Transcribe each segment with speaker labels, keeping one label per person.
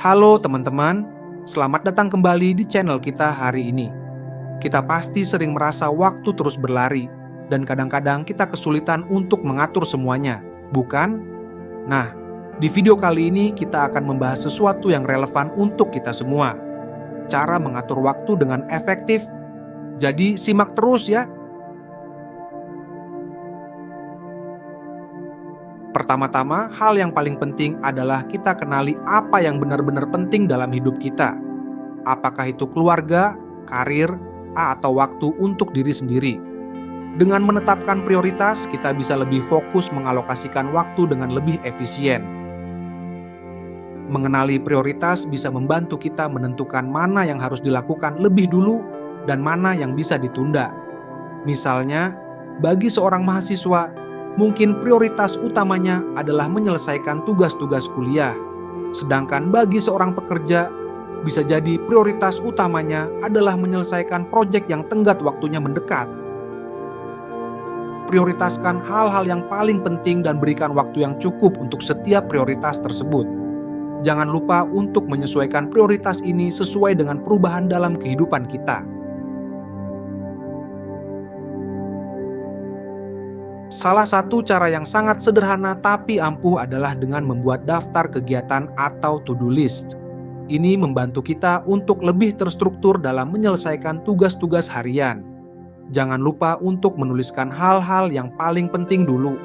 Speaker 1: Halo teman-teman, selamat datang kembali di channel kita hari ini. Kita pasti sering merasa waktu terus berlari, dan kadang-kadang kita kesulitan untuk mengatur semuanya, bukan? Nah, di video kali ini kita akan membahas sesuatu yang relevan untuk kita semua. Cara mengatur waktu dengan efektif. Jadi simak terus ya. Pertama-tama, hal yang paling penting adalah kita kenali apa yang benar-benar penting dalam hidup kita. Apakah itu keluarga, karir, atau waktu untuk diri sendiri. Dengan menetapkan prioritas, kita bisa lebih fokus mengalokasikan waktu dengan lebih efisien. Mengenali prioritas bisa membantu kita menentukan mana yang harus dilakukan lebih dulu dan mana yang bisa ditunda. Misalnya, bagi seorang mahasiswa, mungkin prioritas utamanya adalah menyelesaikan tugas-tugas kuliah. Sedangkan bagi seorang pekerja, bisa jadi prioritas utamanya adalah menyelesaikan proyek yang tenggat waktunya mendekat. Prioritaskan hal-hal yang paling penting dan berikan waktu yang cukup untuk setiap prioritas tersebut. Jangan lupa untuk menyesuaikan prioritas ini sesuai dengan perubahan dalam kehidupan kita. Salah satu cara yang sangat sederhana tapi ampuh adalah dengan membuat daftar kegiatan atau to-do list. Ini membantu kita untuk lebih terstruktur dalam menyelesaikan tugas-tugas harian. Jangan lupa untuk menuliskan hal-hal yang paling penting dulu.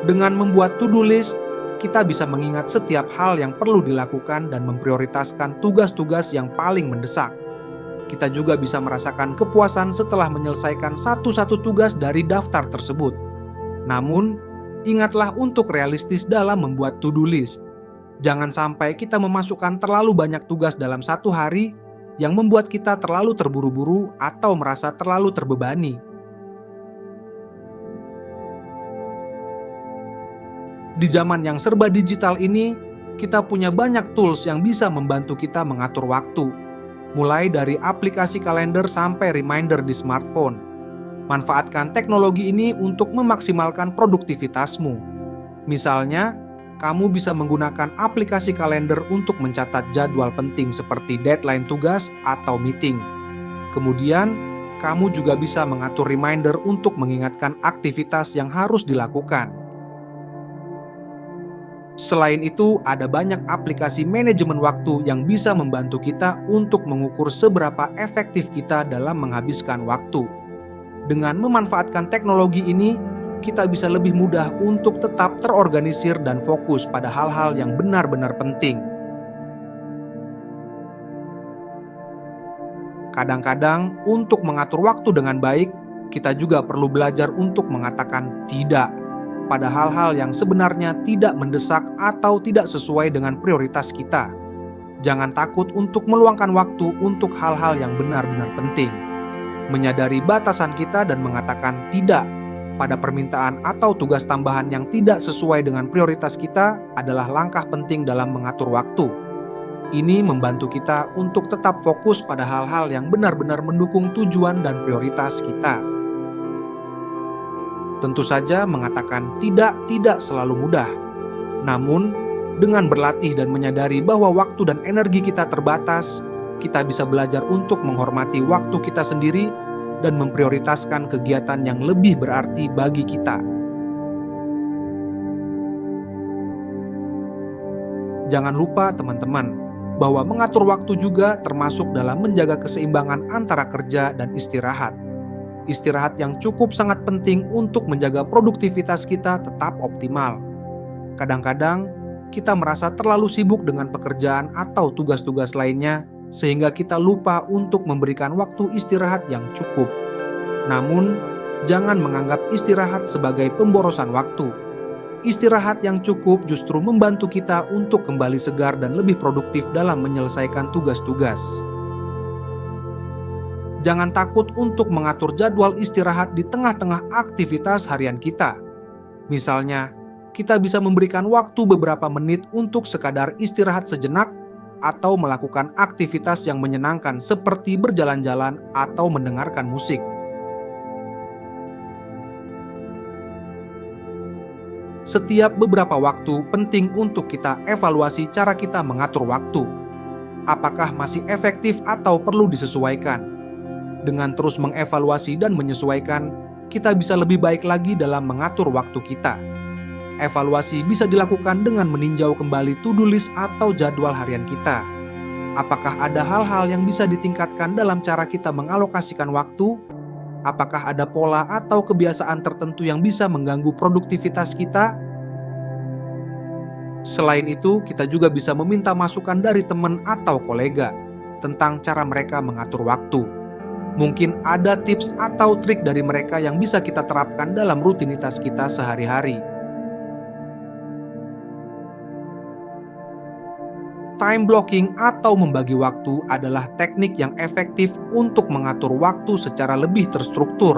Speaker 1: Dengan membuat to-do list, kita bisa mengingat setiap hal yang perlu dilakukan dan memprioritaskan tugas-tugas yang paling mendesak. Kita juga bisa merasakan kepuasan setelah menyelesaikan satu-satu tugas dari daftar tersebut. Namun, ingatlah untuk realistis dalam membuat to-do list. Jangan sampai kita memasukkan terlalu banyak tugas dalam satu hari yang membuat kita terlalu terburu-buru atau merasa terlalu terbebani. Di zaman yang serba digital ini, kita punya banyak tools yang bisa membantu kita mengatur waktu. Mulai dari aplikasi kalender sampai reminder di smartphone. Manfaatkan teknologi ini untuk memaksimalkan produktivitasmu. Misalnya, kamu bisa menggunakan aplikasi kalender untuk mencatat jadwal penting seperti deadline tugas atau meeting. Kemudian, kamu juga bisa mengatur reminder untuk mengingatkan aktivitas yang harus dilakukan. Selain itu, ada banyak aplikasi manajemen waktu yang bisa membantu kita untuk mengukur seberapa efektif kita dalam menghabiskan waktu. Dengan memanfaatkan teknologi ini, kita bisa lebih mudah untuk tetap terorganisir dan fokus pada hal-hal yang benar-benar penting. Kadang-kadang, untuk mengatur waktu dengan baik, kita juga perlu belajar untuk mengatakan tidak pada hal-hal yang sebenarnya tidak mendesak atau tidak sesuai dengan prioritas kita. Jangan takut untuk meluangkan waktu untuk hal-hal yang benar-benar penting. Menyadari batasan kita dan mengatakan tidak pada permintaan atau tugas tambahan yang tidak sesuai dengan prioritas kita adalah langkah penting dalam mengatur waktu. Ini membantu kita untuk tetap fokus pada hal-hal yang benar-benar mendukung tujuan dan prioritas kita. Tentu saja mengatakan tidak selalu mudah. Namun, dengan berlatih dan menyadari bahwa waktu dan energi kita terbatas, kita bisa belajar untuk menghormati waktu kita sendiri dan memprioritaskan kegiatan yang lebih berarti bagi kita. Jangan lupa teman-teman, bahwa mengatur waktu juga termasuk dalam menjaga keseimbangan antara kerja dan istirahat. Istirahat yang cukup sangat penting untuk menjaga produktivitas kita tetap optimal. Kadang-kadang, kita merasa terlalu sibuk dengan pekerjaan atau tugas-tugas lainnya, sehingga kita lupa untuk memberikan waktu istirahat yang cukup. Namun, jangan menganggap istirahat sebagai pemborosan waktu. Istirahat yang cukup justru membantu kita untuk kembali segar dan lebih produktif dalam menyelesaikan tugas-tugas. Jangan takut untuk mengatur jadwal istirahat di tengah-tengah aktivitas harian kita. Misalnya, kita bisa memberikan waktu beberapa menit untuk sekadar istirahat sejenak atau melakukan aktivitas yang menyenangkan seperti berjalan-jalan atau mendengarkan musik. Setiap beberapa waktu penting untuk kita evaluasi cara kita mengatur waktu. Apakah masih efektif atau perlu disesuaikan? Dengan terus mengevaluasi dan menyesuaikan, kita bisa lebih baik lagi dalam mengatur waktu kita. Evaluasi bisa dilakukan dengan meninjau kembali to-do list atau jadwal harian kita. Apakah ada hal-hal yang bisa ditingkatkan dalam cara kita mengalokasikan waktu? Apakah ada pola atau kebiasaan tertentu yang bisa mengganggu produktivitas kita? Selain itu, kita juga bisa meminta masukan dari teman atau kolega tentang cara mereka mengatur waktu. Mungkin ada tips atau trik dari mereka yang bisa kita terapkan dalam rutinitas kita sehari-hari. Time blocking atau membagi waktu adalah teknik yang efektif untuk mengatur waktu secara lebih terstruktur.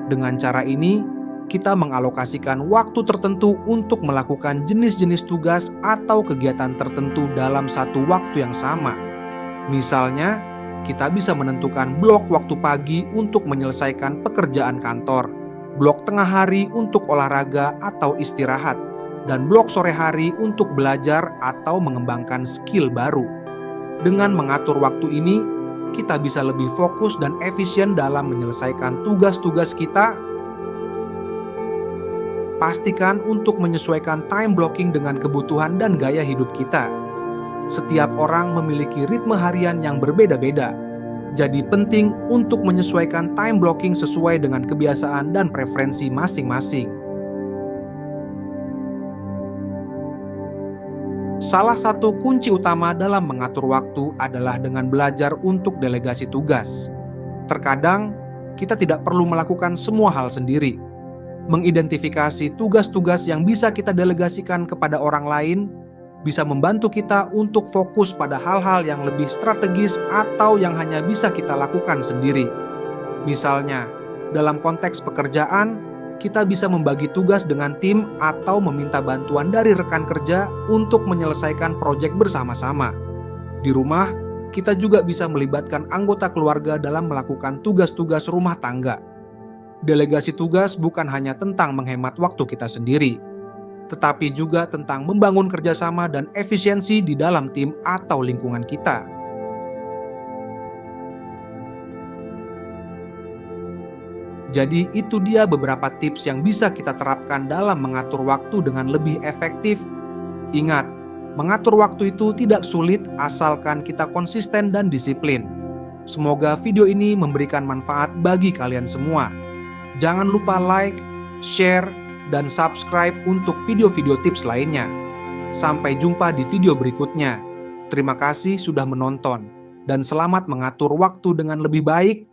Speaker 1: Dengan cara ini, kita mengalokasikan waktu tertentu untuk melakukan jenis-jenis tugas atau kegiatan tertentu dalam satu waktu yang sama. Misalnya, kita bisa menentukan blok waktu pagi untuk menyelesaikan pekerjaan kantor, blok tengah hari untuk olahraga atau istirahat, dan blok sore hari untuk belajar atau mengembangkan skill baru. Dengan mengatur waktu ini, kita bisa lebih fokus dan efisien dalam menyelesaikan tugas-tugas kita. Pastikan untuk menyesuaikan time blocking dengan kebutuhan dan gaya hidup kita. Setiap orang memiliki ritme harian yang berbeda-beda. Jadi penting untuk menyesuaikan time blocking sesuai dengan kebiasaan dan preferensi masing-masing. Salah satu kunci utama dalam mengatur waktu adalah dengan belajar untuk delegasi tugas. Terkadang, kita tidak perlu melakukan semua hal sendiri. Mengidentifikasi tugas-tugas yang bisa kita delegasikan kepada orang lain bisa membantu kita untuk fokus pada hal-hal yang lebih strategis atau yang hanya bisa kita lakukan sendiri. Misalnya, dalam konteks pekerjaan, kita bisa membagi tugas dengan tim atau meminta bantuan dari rekan kerja untuk menyelesaikan proyek bersama-sama. Di rumah, kita juga bisa melibatkan anggota keluarga dalam melakukan tugas-tugas rumah tangga. Delegasi tugas bukan hanya tentang menghemat waktu kita sendiri, tetapi juga tentang membangun kerjasama dan efisiensi di dalam tim atau lingkungan kita. Jadi itu dia beberapa tips yang bisa kita terapkan dalam mengatur waktu dengan lebih efektif. Ingat, mengatur waktu itu tidak sulit asalkan kita konsisten dan disiplin. Semoga video ini memberikan manfaat bagi kalian semua. Jangan lupa like, share, dan subscribe untuk video-video tips lainnya. Sampai jumpa di video berikutnya. Terima kasih sudah menonton, dan selamat mengatur waktu dengan lebih baik.